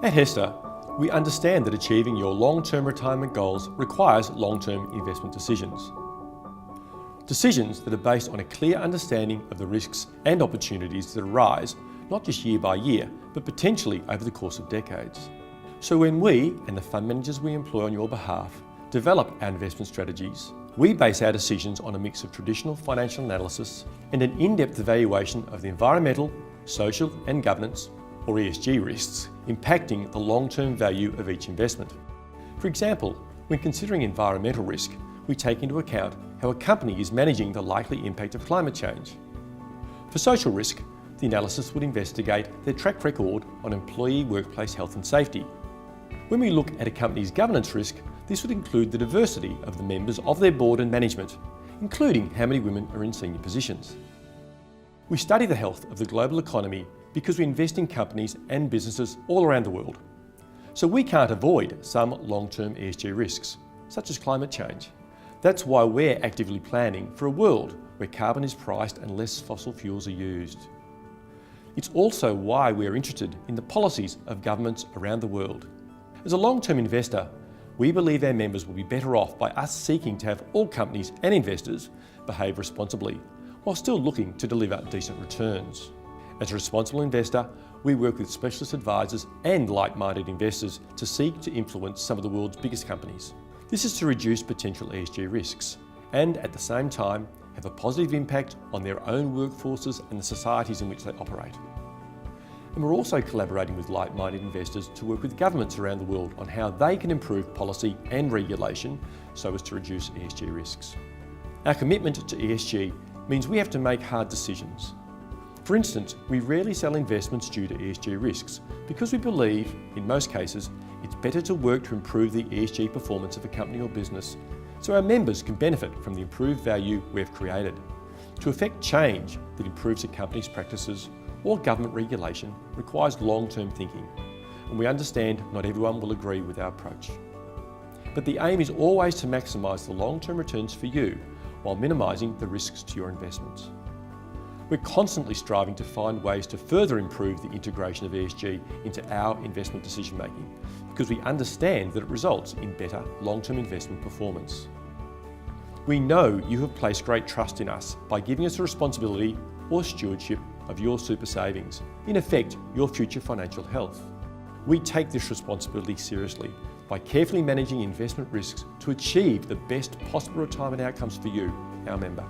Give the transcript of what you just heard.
At HESTA, we understand that achieving your long-term retirement goals requires long-term investment decisions. Decisions that are based on a clear understanding of the risks and opportunities that arise, not just year by year, but potentially over the course of decades. So when we, and the fund managers we employ on your behalf, develop our investment strategies, we base our decisions on a mix of traditional financial analysis and an in-depth evaluation of the environmental, social and governance, or ESG risks, impacting the long-term value of each investment. For example, when considering environmental risk, we take into account how a company is managing the likely impact of climate change. For social risk, the analysis would investigate their track record on employee workplace health and safety. When we look at a company's governance risk, this would include the diversity of the members of their board and management, including how many women are in senior positions. We study the health of the global economy because we invest in companies and businesses all around the world. So we can't avoid some long-term ESG risks, such as climate change. That's why we're actively planning for a world where carbon is priced and less fossil fuels are used. It's also why we're interested in the policies of governments around the world. As a long-term investor, we believe our members will be better off by us seeking to have all companies and investors behave responsibly, while still looking to deliver decent returns. As a responsible investor, we work with specialist advisors and like-minded investors to seek to influence some of the world's biggest companies. This is to reduce potential ESG risks and, at the same time, have a positive impact on their own workforces and the societies in which they operate. And we're also collaborating with like-minded investors to work with governments around the world on how they can improve policy and regulation so as to reduce ESG risks. Our commitment to ESG means we have to make hard decisions. For instance, we rarely sell investments due to ESG risks because we believe, in most cases, it's better to work to improve the ESG performance of a company or business so our members can benefit from the improved value we've created. To effect change that improves a company's practices or government regulation requires long-term thinking, and we understand not everyone will agree with our approach. But the aim is always to maximise the long-term returns for you while minimising the risks to your investments. We're constantly striving to find ways to further improve the integration of ESG into our investment decision making because we understand that it results in better long-term investment performance. We know you have placed great trust in us by giving us the responsibility or stewardship of your super savings, in effect, your future financial health. We take this responsibility seriously by carefully managing investment risks to achieve the best possible retirement outcomes for you, our member.